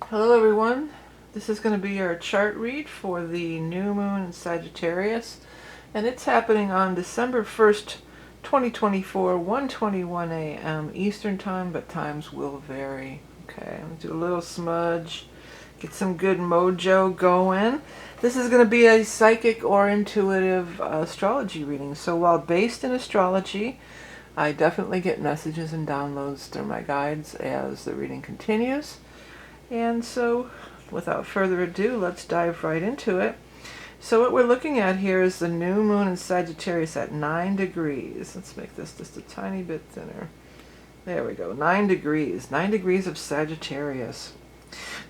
Hello everyone, this is going to be our chart read for the new moon in Sagittarius, and it's happening on December 1st, 2024, 1:21 a.m. Eastern time, but times will vary. Okay, I'm going to do a little smudge, get some good mojo going. This is going to be a psychic or intuitive astrology reading, so while based in astrology, I definitely get messages and downloads through my guides as the reading continues. And so, without further ado, let's dive right into it. So what we're looking at here is the new moon in Sagittarius at 9 degrees. Let's make this just a tiny bit thinner. There we go, 9 degrees. 9 degrees of Sagittarius.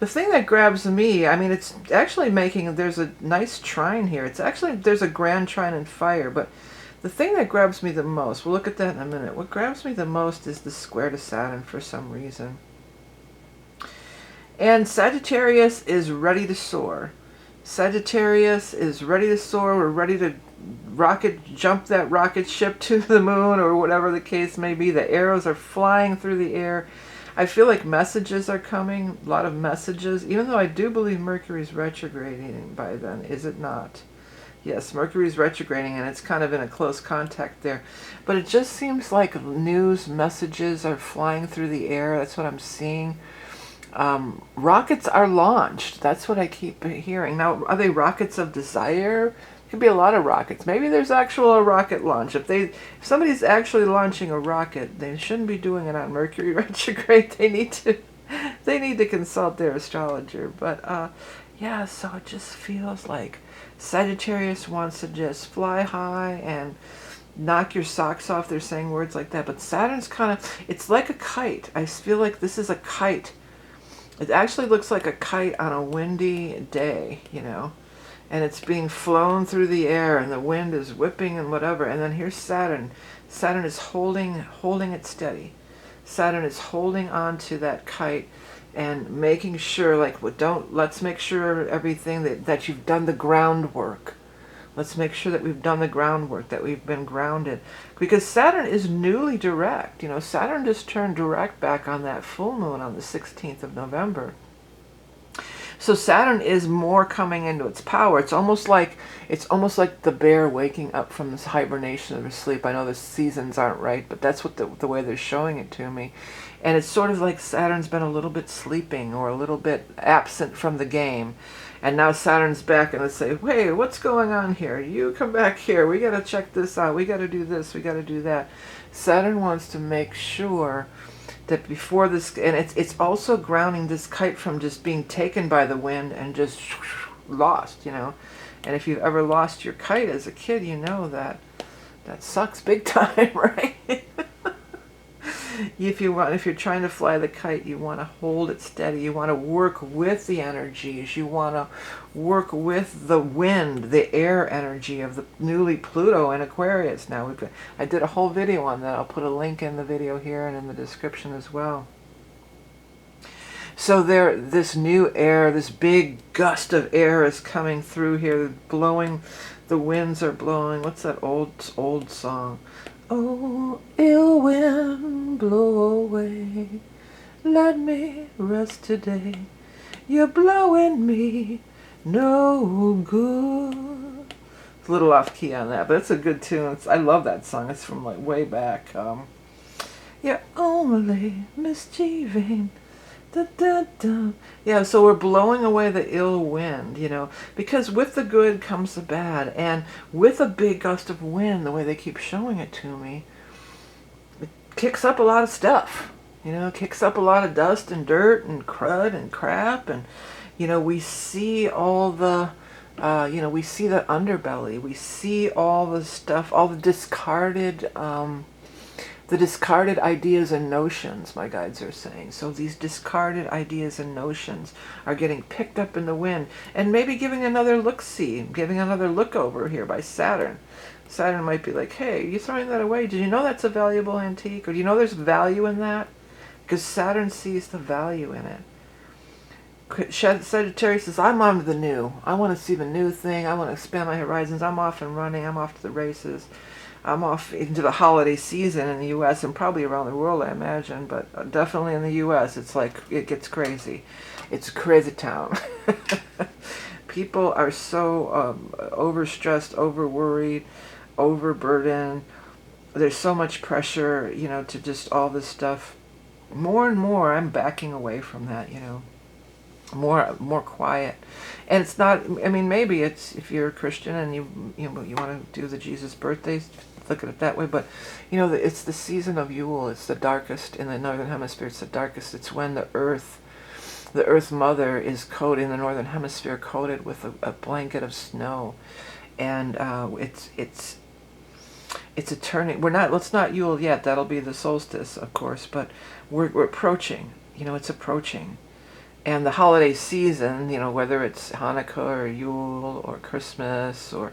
The thing that grabs me, I mean, it's actually making, there's a nice trine here. It's actually, there's a grand trine in fire, but the thing that grabs me the most, we'll look at that in a minute. What grabs me the most is the square to Saturn for some reason. And Sagittarius is ready to soar. Sagittarius is ready to soar. We're ready to jump that rocket ship to the moon, or whatever the case may be. The arrows are flying through the air. I feel like messages are coming, a lot of messages, even though I do believe Mercury's retrograding by then, is it not? Yes, Mercury's retrograding, and it's kind of in a close contact there. But it just seems like news messages are flying through the air. That's what I'm seeing. Rockets are launched. That's what I keep hearing. Now, are they rockets of desire? Could be a lot of rockets. Maybe there's actual a rocket launch. If somebody's actually launching a rocket, they shouldn't be doing it on Mercury retrograde. They need to consult their astrologer. But yeah, so it just feels like Sagittarius wants to just fly high and knock your socks off. They're saying words like that. But Saturn's kind of, it's like a kite. I feel like this is a kite. It actually looks like a kite on a windy day, you know, and it's being flown through the air, and the wind is whipping and whatever. And then here's Saturn. Saturn is holding it steady. Saturn is holding on to that kite and making sure, like, let's make sure everything that you've done the groundwork. Let's make sure that we've done the groundwork, that we've been grounded. Because Saturn is newly direct. You know, Saturn just turned direct back on that full moon on the 16th of November. So Saturn is more coming into its power. It's almost like the bear waking up from this hibernation or sleep. I know the seasons aren't right, but that's what the way they're showing it to me. And it's sort of like Saturn's been a little bit sleeping or a little bit absent from the game. And now Saturn's back, and let's say, hey, what's going on here? You come back here. We got to check this out. We got to do this. We got to do that. Saturn wants to make sure that before this, and it's also grounding this kite from just being taken by the wind and just lost, you know. And if you've ever lost your kite as a kid, you know that sucks big time, right? If you're trying to fly the kite, you want to hold it steady. You want to work with the energies. You want to work with the wind, the air energy of the newly Pluto in Aquarius. Now, I did a whole video on that. I'll put a link in the video here and in the description as well. So this new air, this big gust of air is coming through here, blowing. The winds are blowing. What's that old song? Oh, ill wind, blow away. Let me rest today. You're blowing me no good. It's a little off key on that, but it's a good tune. I love that song. It's from like way back. You're only mischieving. Da, da, da. Yeah, so we're blowing away the ill wind, you know, because with the good comes the bad, and with a big gust of wind, the way they keep showing it to me, it kicks up a lot of stuff, you know, kicks up a lot of dust and dirt and crud and crap, and, you know, we see all the, we see the underbelly, we see all the stuff, all the discarded ideas and notions, my guides are saying. So these discarded ideas and notions are getting picked up in the wind, and maybe giving another look-see, giving another look over here by Saturn. Saturn might be like, hey, you're throwing that away. Did you know that's a valuable antique? Or do you know there's value in that? Because Saturn sees the value in it. Sagittarius says, I'm on to the new. I want to see the new thing. I want to expand my horizons. I'm off and running. I'm off to the races. I'm off into the holiday season in the U.S. and probably around the world, I imagine, but definitely in the U.S. it's like, it gets crazy. It's crazy town. People are so overstressed, overworried, overburdened. There's so much pressure, you know, to just all this stuff. More and more, I'm backing away from that, you know. More quiet. And it's not, I mean, maybe it's, if you're a Christian and you want to do the Jesus birthdays, look at it that way, but you know, it's the season of Yule. It's the darkest in the northern hemisphere. It's the darkest. It's when the earth mother is coated in the northern hemisphere, coated with a blanket of snow. And it's a turning. Let's not Yule yet. That'll be the solstice, of course, but we're approaching, you know, it's approaching. And the holiday season, you know, whether it's Hanukkah or Yule or Christmas or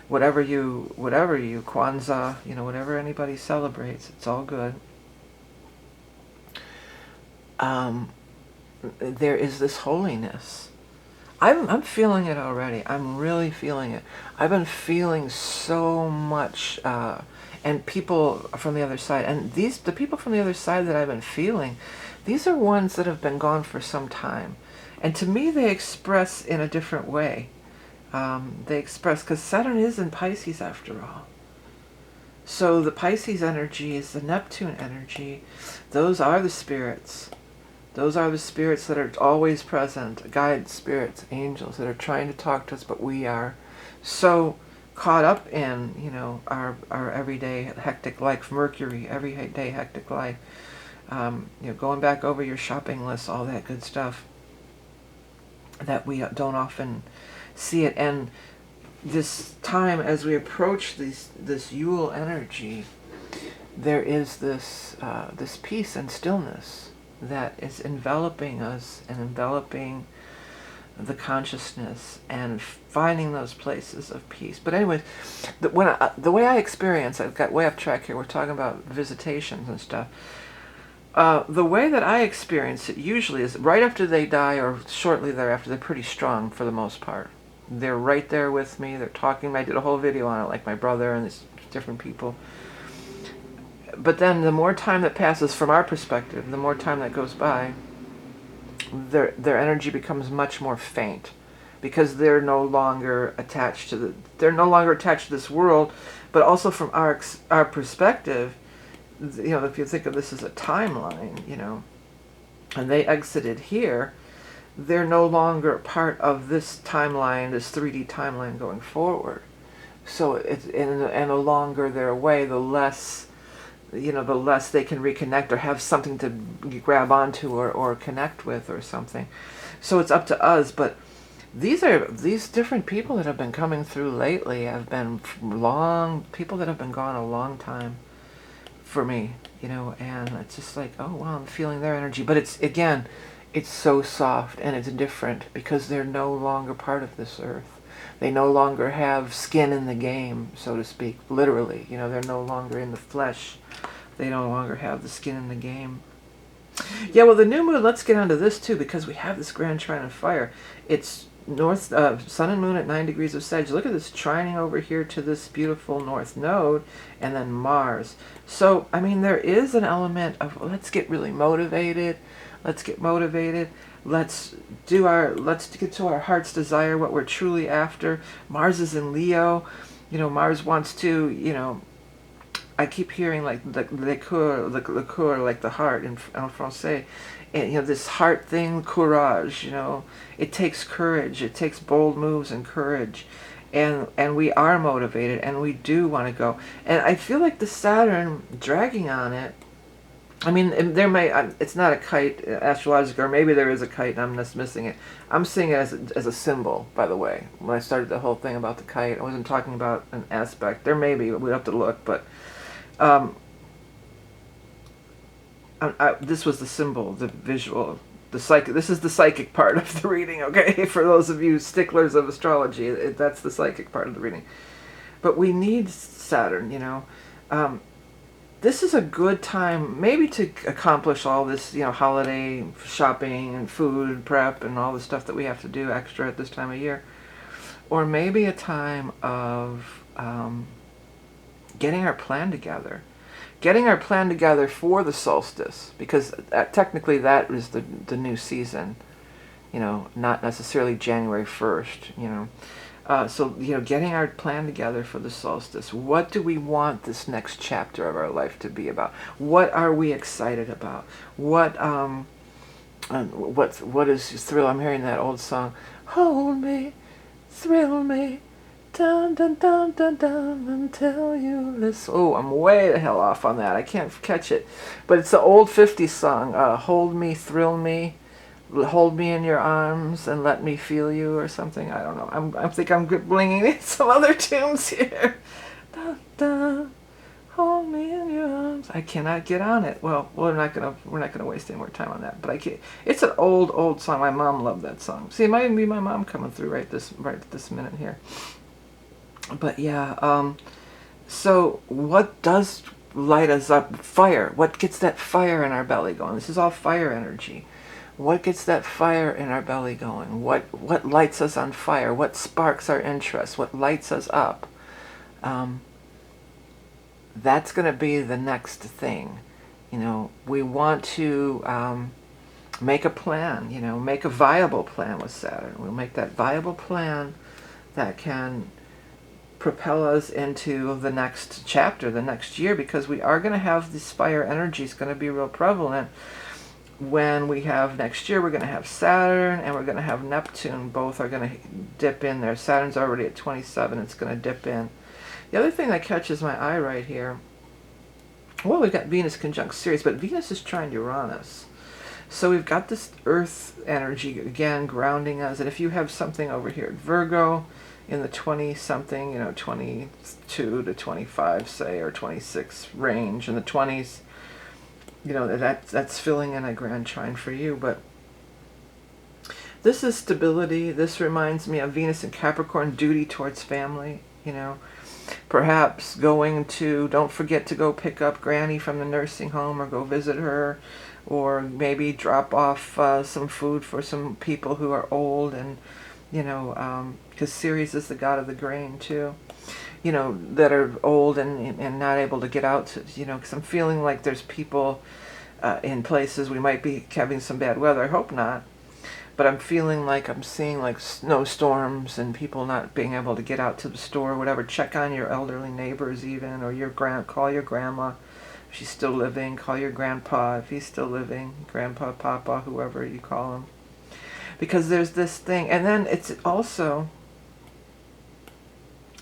whatever you, Kwanzaa, you know, whatever anybody celebrates, it's all good. There is this holiness. I'm feeling it already. I'm really feeling it. I've been feeling so much, and people from the other side, and the people from the other side that I've been feeling, these are ones that have been gone for some time. And to me, they express in a different way. They express, because Saturn is in Pisces after all. So the Pisces energy is the Neptune energy. Those are the spirits. Those are the spirits that are always present, guides, spirits, angels that are trying to talk to us, but we are so caught up in, you know, our everyday hectic life, Mercury, everyday hectic life. You know, going back over your shopping list, all that good stuff, that we don't often see it. And this time, as we approach this Yule energy, there is this peace and stillness that is enveloping us and enveloping the consciousness and finding those places of peace. But anyways, the way I experience, I've got way off track here, we're talking about visitations and stuff. The way that I experience it usually is right after they die or shortly thereafter. They're pretty strong for the most part. They're right there with me. They're talking. I did a whole video on it, like my brother and these different people. But then the more time that passes from our perspective, the more time that goes by, their energy becomes much more faint, because they're no longer attached to this world. But also from our perspective, you know, if you think of this as a timeline, you know, and they exited here, they're no longer part of this timeline, this 3D timeline going forward. So and the longer they're away, the less, you know, the less they can reconnect or have something to grab onto or connect with or something. So it's up to us. But these different people that have been coming through lately have been people that have been gone a long time for me, you know, and it's just like, oh wow, I'm feeling their energy. But it's so soft and it's different because they're no longer part of this earth. They no longer have skin in the game, so to speak, literally. You know, they're no longer in the flesh. They no longer have the skin in the game. Yeah, well, the new moon, let's get onto this too, because we have this grand trine of fire. It's north, sun and moon at 9 degrees of Sag. Look at this trining over here to this beautiful north node, and then Mars. So, I mean, there is an element of, let's get really motivated. Let's get motivated. Let's get to our heart's desire, what we're truly after. Mars is in Leo. You know, Mars wants to, you know, I keep hearing like le cœur, like the heart in français. And, you know, this heart thing, courage, you know, it takes courage. It takes bold moves and courage. And we are motivated and we do want to go. And I feel like the Saturn dragging on it, I mean, there may, it's not a kite, astrological, or maybe there is a kite and I'm just missing it. I'm seeing it as a symbol, by the way. When I started the whole thing about the kite, I wasn't talking about an aspect. There may be, we'd have to look, but this was the symbol, the visual, the psychic. This is the psychic part of the reading, okay? For those of you sticklers of astrology, that's the psychic part of the reading. But we need Saturn, you know. This is a good time maybe to accomplish all this, you know, holiday shopping and food prep and all the stuff that we have to do extra at this time of year. Or maybe a time of getting our plan together. Getting our plan together for the solstice, because technically that is the new season, you know, not necessarily January 1st, you know. So, you know, getting our plan together for the solstice. What do we want this next chapter of our life to be about? What are we excited about? What is thrill? I'm hearing that old song, hold me, thrill me, dun dun dun dun dun until you listen. Oh, I'm way the hell off on that. I can't catch it. But it's the old 50s song, hold me, thrill me, hold me in your arms and let me feel you, or something. I don't know. I think I'm blinging in some other tunes here. Dun, dun, hold me in your arms. I cannot get on it. Well, we're not gonna waste any more time on that. But I can't. It's an old song. My mom loved that song. See, it might even be my mom coming through right at this minute here. But yeah. So what does light us up? Fire. What gets that fire in our belly going? This is all fire energy. What gets that fire in our belly going? What lights us on fire? What sparks our interest? What lights us up? That's going to be the next thing. You know, we want to make a plan, you know, make a viable plan with Saturn. We'll make that viable plan that can propel us into the next chapter, the next year, because we are going to have this fire energy is going to be real prevalent. When we have next year, we're going to have Saturn and we're going to have Neptune. Both are going to dip in there. Saturn's already at 27. It's going to dip in. The other thing that catches my eye right here, well, we've got Venus conjunct Sirius, but Venus is trying Uranus. So we've got this Earth energy, again, grounding us. And if you have something over here at Virgo in the 20-something, you know, 22 to 25, say, or 26 range, in the 20s, you know, that's filling in a grand trine for you. But this is stability. This reminds me of Venus in Capricorn, duty towards family, you know. Perhaps going to, don't forget to go pick up Granny from the nursing home or go visit her, or maybe drop off some food for some people who are old, and, you know, because Ceres is the god of the grain too, you know, that are old and not able to get out to, you know, because I'm feeling like there's people in places we might be having some bad weather. I hope not. But I'm feeling like I'm seeing like snowstorms and people not being able to get out to the store or whatever. Check on your elderly neighbors even, or call your grandma if she's still living. Call your grandpa if he's still living. Grandpa, papa, whoever you call him. Because there's this thing. And then it's also,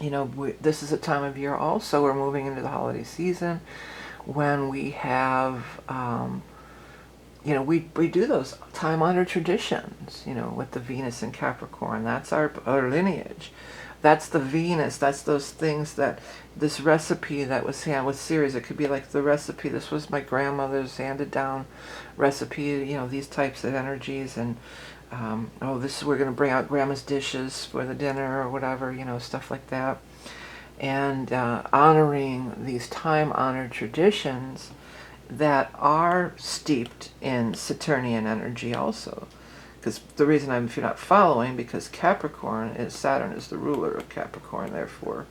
you know, this is a time of year also, we're moving into the holiday season, when we have, you know, we do those time-honored traditions, you know, with the Venus in Capricorn. That's our lineage. That's the Venus. That's those things that, this recipe that was with Ceres, it could be like the recipe, this was my grandmother's handed down recipe, you know, these types of energies. And, oh, this is, we're going to bring out grandma's dishes for the dinner or whatever, you know, stuff like that. And honoring these time-honored traditions that are steeped in Saturnian energy also. Because the reason if you're not following, because Capricorn is, Saturn is the ruler of Capricorn, therefore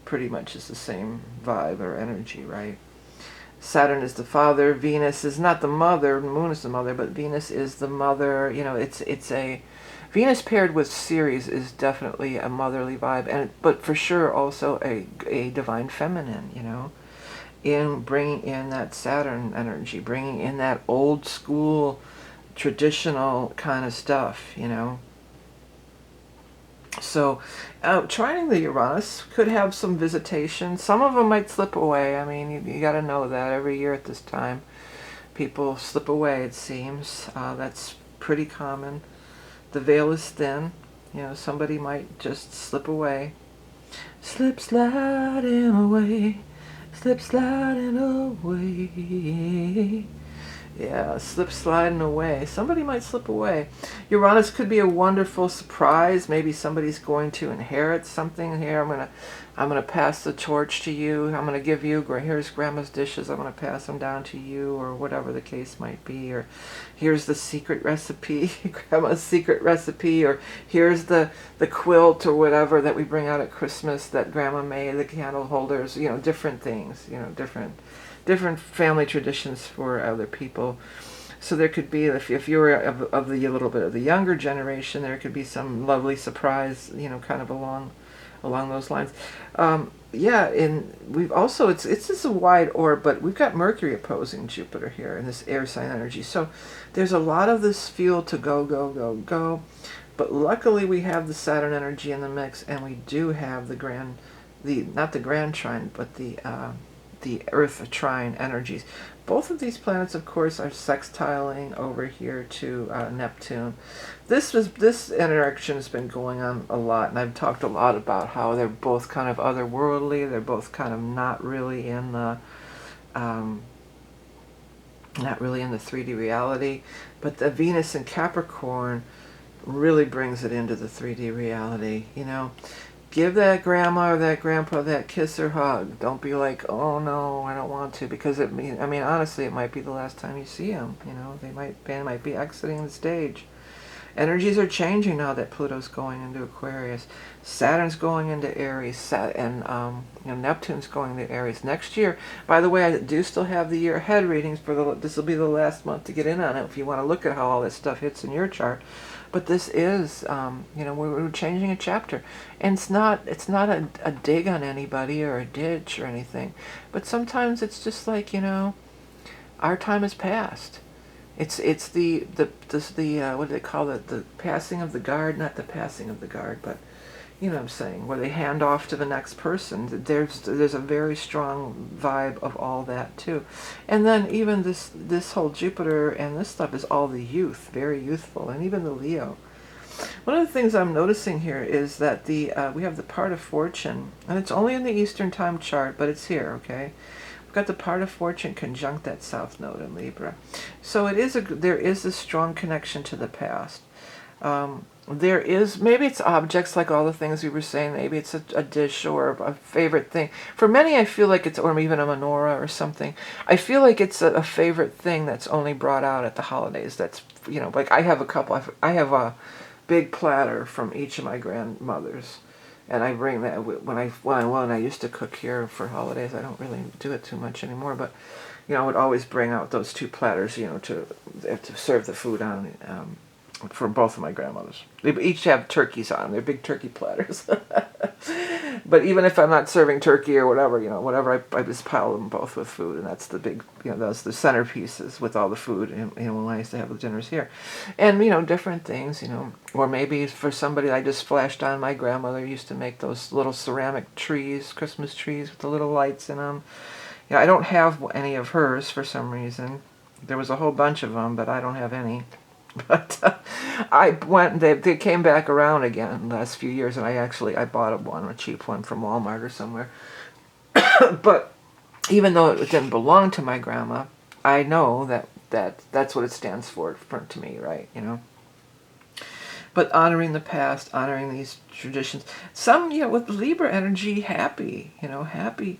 pretty much is the same vibe or energy, right? Saturn is the father, Venus is not the mother, the moon is the mother, but Venus is the mother, you know, it's a, Venus paired with Ceres is definitely a motherly vibe, but for sure also a divine feminine, you know, in bringing in that Saturn energy, bringing in that old school, traditional kind of stuff, you know. So, trining the Uranus could have some visitation. Some of them might slip away. I mean, you got to know that every year at this time, people slip away, it seems. That's pretty common. The veil is thin. You know, somebody might just slip away. Slip sliding away. Slip sliding away. Yeah, slip sliding away. Somebody might slip away. Uranus could be a wonderful surprise. Maybe somebody's going to inherit something here. I'm gonna pass the torch to you. I'm gonna give you, here's grandma's dishes. I'm gonna pass them down to you, or whatever the case might be. Or here's the secret recipe, grandma's secret recipe. Or here's the quilt or whatever that we bring out at Christmas that grandma made. The candle holders. You know, different things. You know, different family traditions for other people. So there could be, if you were of the a little bit of the younger generation, there could be some lovely surprise, you know, kind of along those lines. Yeah, and we've also, it's just a wide orb, but we've got Mercury opposing Jupiter here in this air sign energy. So there's a lot of this fuel to go, go, go, go. But luckily we have the Saturn energy in the mix, and we do have not the grand trine, but the Earth trine energies. Both of these planets, of course, are sextiling over here to Neptune. This interaction has been going on a lot, and I've talked a lot about how they're both kind of otherworldly. They're both kind of not really in the 3D reality. But the Venus in Capricorn really brings it into the 3D reality. You know, give that grandma or that grandpa that kiss or hug. Don't be like, oh no, I don't want to, because honestly, it might be the last time you see them. You know, they might be exiting the stage. Energies are changing now that Pluto's going into Aquarius. Saturn's going into Aries, and Neptune's going to Aries next year. By the way, I do still have the year ahead readings this will be the last month to get in on it if you want to look at how all this stuff hits in your chart. But this is, we're changing a chapter, and it's not a dig on anybody or a ditch or anything, but sometimes it's just like, our time has passed. It's the what do they call it? The passing of the guard, not the passing of the guard, but you know what I'm saying, where they hand off to the next person. There's a very strong vibe of all that too. And then even this whole Jupiter and this stuff is all the youth, very youthful, and even the Leo. One of the things I'm noticing here is that we have the part of fortune, and it's only in the Eastern time chart, but it's here, okay? We've got the part of fortune conjunct that south node in Libra. So there is a strong connection to the past. There is, maybe it's objects like all the things we were saying, maybe it's a dish or a favorite thing. For many, I feel like it's, or even a menorah or something. I feel like it's a favorite thing that's only brought out at the holidays. That's, like I have a couple, I have a big platter from each of my grandmothers. And I bring that when I used to cook here for holidays. I don't really do it too much anymore, but I would always bring out those two platters, to serve the food on. For both of my grandmothers, they each have turkeys on them. They're big turkey platters. But even if I'm not serving turkey or whatever, I just pile them both with food, and that's the big, that's the centerpieces with all the food. And when I used to have the dinners here, and different things, or maybe for somebody, I just flashed on my grandmother used to make those little ceramic trees, Christmas trees with the little lights in them. I don't have any of hers for some reason. There was a whole bunch of them, but I don't have any. But they came back around again the last few years, and I bought a cheap one from Walmart or somewhere. But even though it didn't belong to my grandma, I know that's what it stands for to me, right? But honoring the past, honoring these traditions. Some, with Libra energy, happy, happy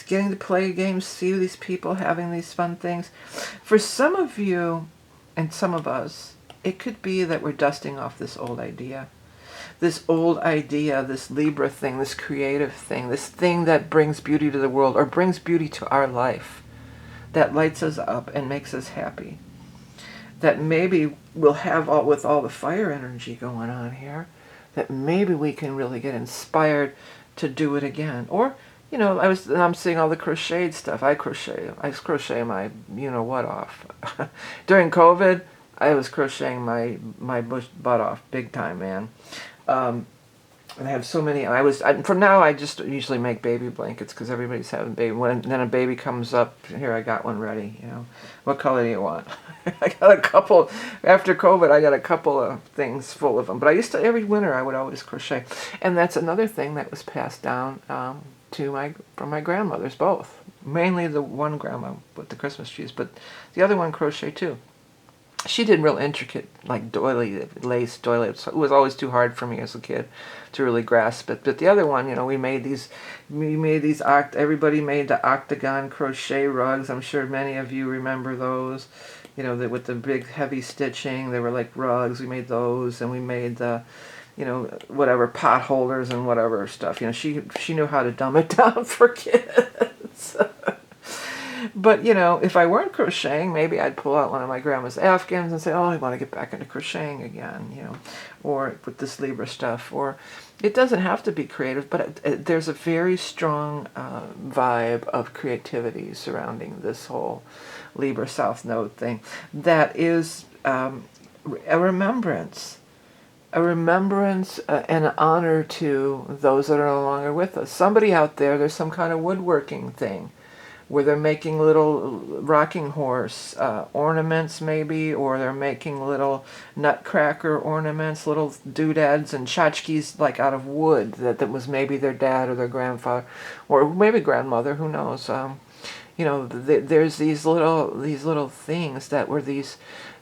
getting to play games, see these people having these fun things. For some of you, and some of us, it could be that we're dusting off this old idea, this Libra thing, this creative thing, this thing that brings beauty to the world or brings beauty to our life, that lights us up and makes us happy. That maybe we'll have with all the fire energy going on here, that maybe we can really get inspired to do it again. Or, I'm seeing all the crocheted stuff. I crochet my what off. During COVID, I was crocheting my butt off big time, man. And I have so many. From now I just usually make baby blankets because everybody's having baby. Then a baby comes up, here I got one ready. What color do you want? I got a couple after COVID. I got a couple of things full of them. But every winter I would always crochet, and that's another thing that was passed down from my grandmothers both. Mainly the one grandma with the Christmas trees, but the other one crocheted too. She did real intricate, like doily, lace doily. It was always too hard for me as a kid to really grasp it. But the other one, we made these, everybody made the octagon crochet rugs. I'm sure many of you remember those, with the big heavy stitching. They were like rugs. We made those, and we made the, whatever, pot holders and whatever stuff. She knew how to dumb it down for kids. But, if I weren't crocheting, maybe I'd pull out one of my grandma's Afghans and say, oh, I want to get back into crocheting again, or with this Libra stuff. Or it doesn't have to be creative, but there's a very strong vibe of creativity surrounding this whole Libra South Node thing that is a remembrance. A remembrance and an honor to those that are no longer with us. Somebody out there's some kind of woodworking thing where they're making little rocking horse ornaments maybe, or they're making little nutcracker ornaments, little doodads and tchotchkes like out of wood that was maybe their dad or their grandfather or maybe grandmother, who knows. There's these little things that were just,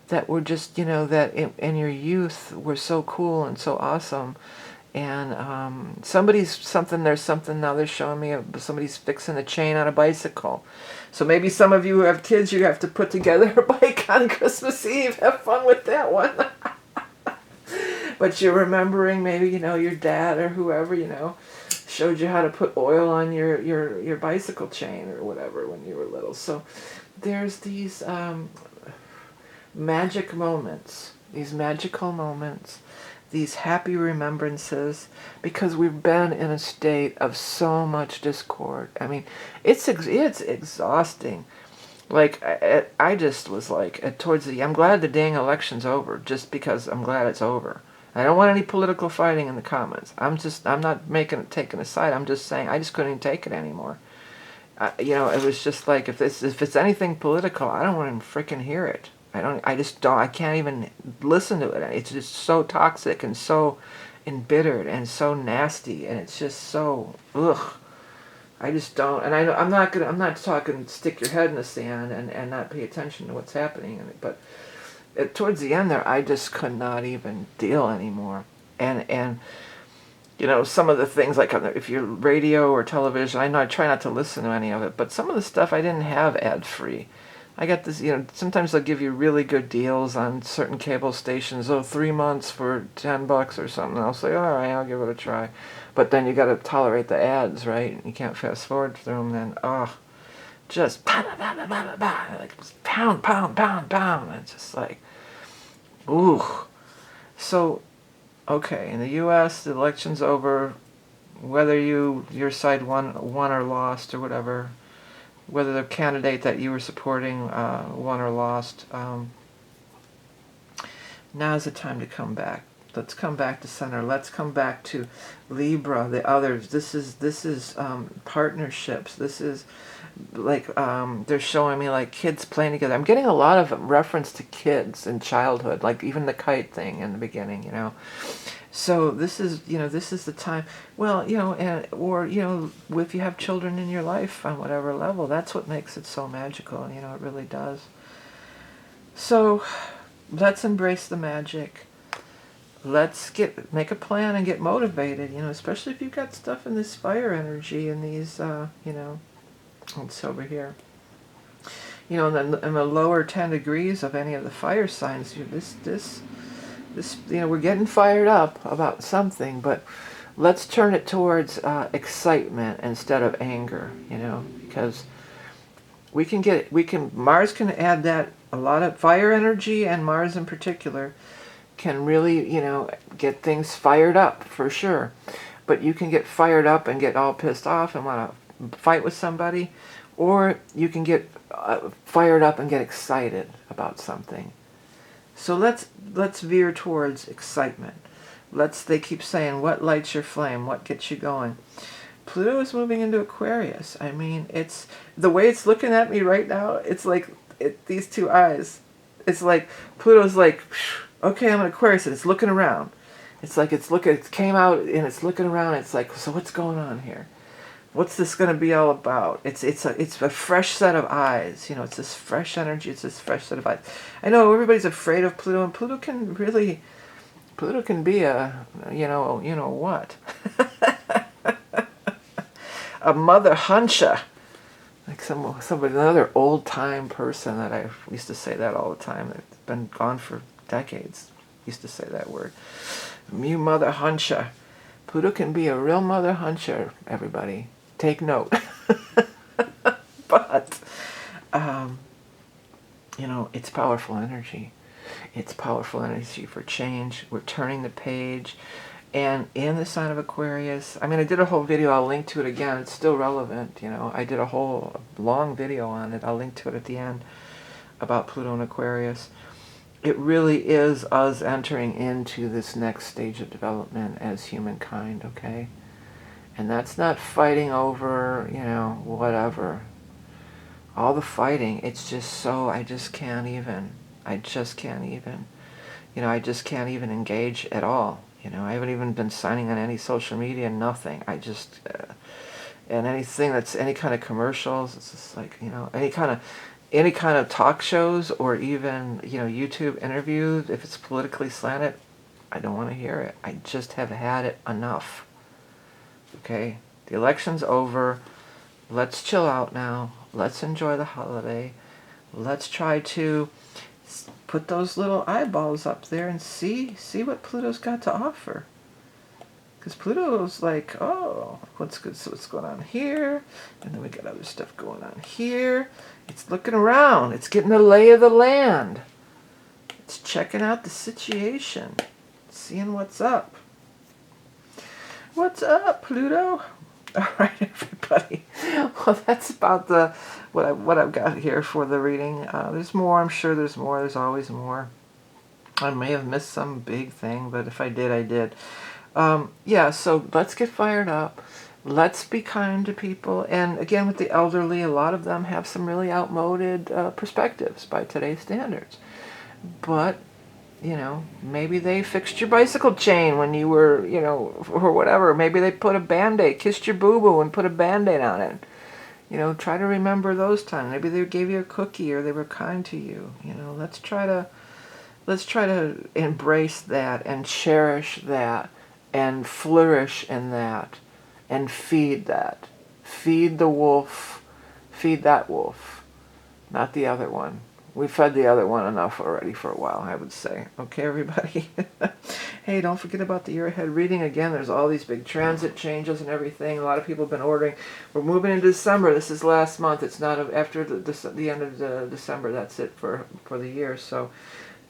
that in your youth were so cool and so awesome. And there's something now they're showing me, somebody's fixing a chain on a bicycle. So maybe some of you who have kids, you have to put together a bike on Christmas Eve. Have fun with that one. But you're remembering maybe, your dad or whoever, showed you how to put oil on your bicycle chain or whatever when you were little. So there's these magical moments, these happy remembrances, because we've been in a state of so much discord. I mean, it's exhausting. Like, I just was like, I'm glad the dang election's over, just because I'm glad it's over. I don't want any political fighting in the comments. I'm not taking a side. I'm just saying, I just couldn't even take it anymore. It was just like, if it's anything political, I don't want to freaking hear it. I can't even listen to it. It's just so toxic and so embittered and so nasty, and it's just so, ugh. I just don't, and I'm not talking stick your head in the sand and not pay attention to what's happening in it, but towards the end there, I just could not even deal anymore. And some of the things, like if you're radio or television, I try not to listen to any of it, but some of the stuff I didn't have ad-free. I got this, sometimes they'll give you really good deals on certain cable stations. 3 months for $10 or something. I'll say, all right, I'll give it a try. But then you got to tolerate the ads, right? You can't fast forward through them. Then, just like pound, pound, pound, pound. It's just like, ooh. So, okay, in the U.S., the election's over. Whether your side won or lost or whatever, whether the candidate that you were supporting won or lost, now's the time to come back. Let's come back to center. Let's come back to Libra, the others. This is partnerships. This is like they're showing me like kids playing together. I'm getting a lot of reference to kids in childhood, like even the kite thing in the beginning, So this is the time. Well, or if you have children in your life on whatever level, that's what makes it so magical. It really does. So let's embrace the magic. Let's make a plan and get motivated. Especially if you've got stuff in this fire energy and these, it's over here. In the lower 10 degrees of any of the fire signs, this, we're getting fired up about something, but let's turn it towards excitement instead of anger, because Mars can add that. A lot of fire energy, and Mars in particular, can really, get things fired up for sure. But you can get fired up and get all pissed off and want to fight with somebody, or you can get fired up and get excited about something. So let's veer towards excitement. They keep saying, what lights your flame? What gets you going? Pluto is moving into Aquarius. I mean, it's the way it's looking at me right now. It's like these two eyes. It's like Pluto's like, okay, I'm in Aquarius, and it's looking around. It's like it came out and it's looking around. It's like, so what's going on here? What's this going to be all about? It's a fresh set of eyes. You know, it's this fresh energy. It's this fresh set of eyes. I know everybody's afraid of Pluto, and Pluto can be a, you know what, a mother huncha, like somebody, another old time person that I used to say that all the time. That's been gone for decades. Used to say that word. You mother huncha. Pluto can be a real mother huncher. Everybody, take note. But you know, it's powerful energy. It's powerful energy for change. We're turning the page. And in the sign of Aquarius, I mean, I did a whole video. I'll link to it again. It's still relevant, you know. I did a whole long video on it. I'll link to it at the end about Pluto and Aquarius. It really is us entering into this next stage of development as humankind, okay? And that's not fighting over, you know, whatever. All the fighting, it's just so, I just can't even. You know, I just can't even engage at all. You know, I haven't even been signing on any social media, nothing. I just, and anything that's any kind of commercials, it's just like, you know, any kind of talk shows or even, you know, YouTube interviews, if it's politically slanted, I don't want to hear it. I just have had it enough. Okay? The election's over. Let's chill out now. Let's enjoy the holiday. Let's try to put those little eyeballs up there and see what Pluto's got to offer. Because Pluto's like, oh, what's good? So what's going on here? And then we got other stuff going on here. It's looking around. It's getting the lay of the land. It's checking out the situation. Seeing what's up. What's up, Pluto? All right, everybody. Well, that's about what I've got here for the reading. There's more. I'm sure there's more. There's always more. I may have missed some big thing, but if I did, I did. Yeah, so let's get fired up. Let's be kind to people. And again, with the elderly, a lot of them have some really outmoded perspectives by today's standards. But, you know, maybe they fixed your bicycle chain when you were, you know, or whatever. Maybe they put a Band-Aid, kissed your boo-boo and put a Band-Aid on it. You know, try to remember those times. Maybe they gave you a cookie or they were kind to you. You know, let's try to embrace that and cherish that and flourish in that and feed that. Feed the wolf. Feed that wolf, not the other one. We fed the other one enough already for a while, I would say. Okay, everybody? Hey, don't forget about the year ahead reading. Again, there's all these big transit changes and everything. A lot of people have been ordering. We're moving into December. This is last month. It's not after the end of December. That's it for the year. So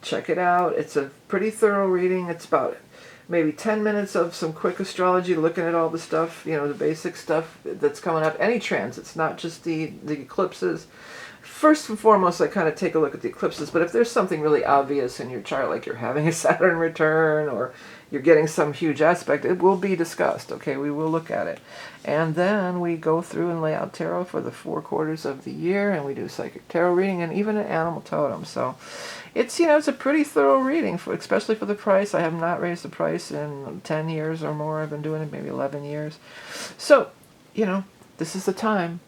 check it out. It's a pretty thorough reading. It's about maybe 10 minutes of some quick astrology, looking at all the stuff, you know, the basic stuff that's coming up. Any transits, not just the eclipses. First and foremost, I kind of take a look at the eclipses, but if there's something really obvious in your chart, like you're having a Saturn return or you're getting some huge aspect, it will be discussed, okay? We will look at it. And then we go through and lay out tarot for the 4 quarters of the year, and we do psychic tarot reading and even an animal totem. So it's, you know, it's a pretty thorough reading, especially for the price. I have not raised the price in 10 years or more. I've been doing it maybe 11 years. So, you know, this is the time.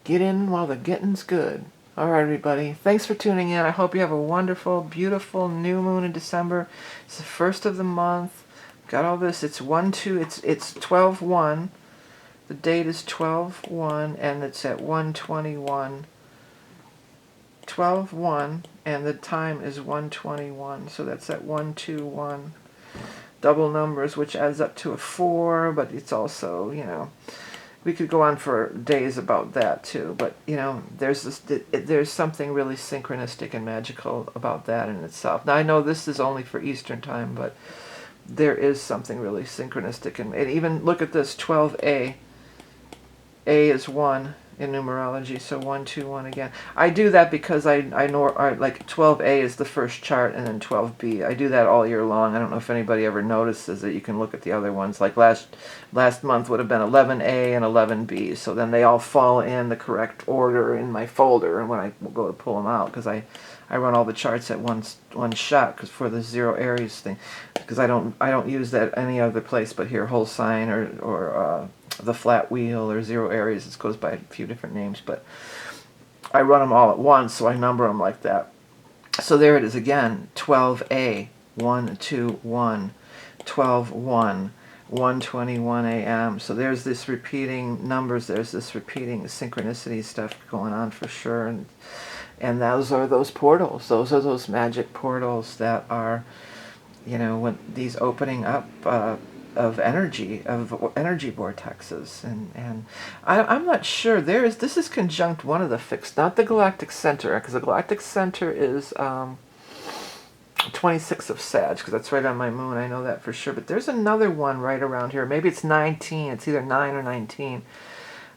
Get in while the getting's good. All right, everybody. Thanks for tuning in. I hope you have a wonderful, beautiful new moon in December. It's the first of the month. Got all this. It's 1/2. It's 12/1. The date is 12/1, and it's at 1:21. 12/1, and the time is 1:21. So that's at 121. Double numbers, which adds up to a 4. But it's also, you know, we could go on for days about that too, but you know, there's something really synchronistic and magical about that in itself. Now I know this is only for Eastern time, but there is something really synchronistic, and even look at this 12A. A is 1 in numerology, so 1, 2, 1 again. I do that because I know like 12A is the first chart, and then 12B. I do that all year long. I don't know if anybody ever notices it. You can look at the other ones. Like last month would have been 11A and 11B. So then they all fall in the correct order in my folder, and when I go to pull them out, because I run all the charts at one shot, because for the 0 Aries thing, because I don't use that any other place but here, whole sign or the flat wheel or zero Aries. It goes by a few different names, but I run them all at once, so I number them like that. So there it is again, 12A, 1, 2, 1, 12, 1, 1:21 a.m. So there's this repeating numbers, there's this repeating synchronicity stuff going on for sure. And those are those portals. Those are those magic portals that are, you know, when these opening up of energy vortexes. And I'm not sure. This is conjunct one of the fixed, not the galactic center, because the galactic center is 26 of Sag, because that's right on my moon. I know that for sure. But there's another one right around here. Maybe it's 19. It's either 9 or 19.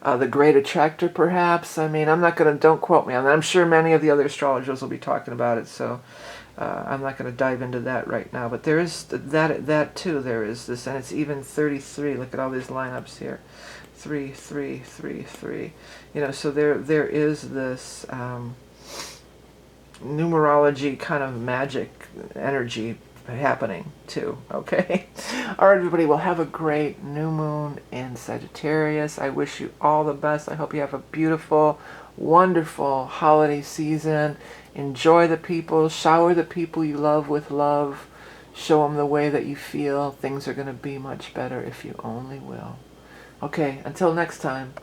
The Great Attractor, perhaps. I mean, I'm not going to, don't quote me on that. I'm sure many of the other astrologers will be talking about it, so I'm not going to dive into that right now. But there is that too. There is this, and it's even 33. Look at all these lineups here. 3, 3, 3, 3. You know, so there is this numerology kind of magic energy happening too. Okay. All right, everybody. Well, have a great new moon in Sagittarius. I wish you all the best. I hope you have a beautiful, wonderful holiday season. Enjoy the people. Shower the people you love with love. Show them the way that you feel. Things are going to be much better if you only will. Okay. Until next time.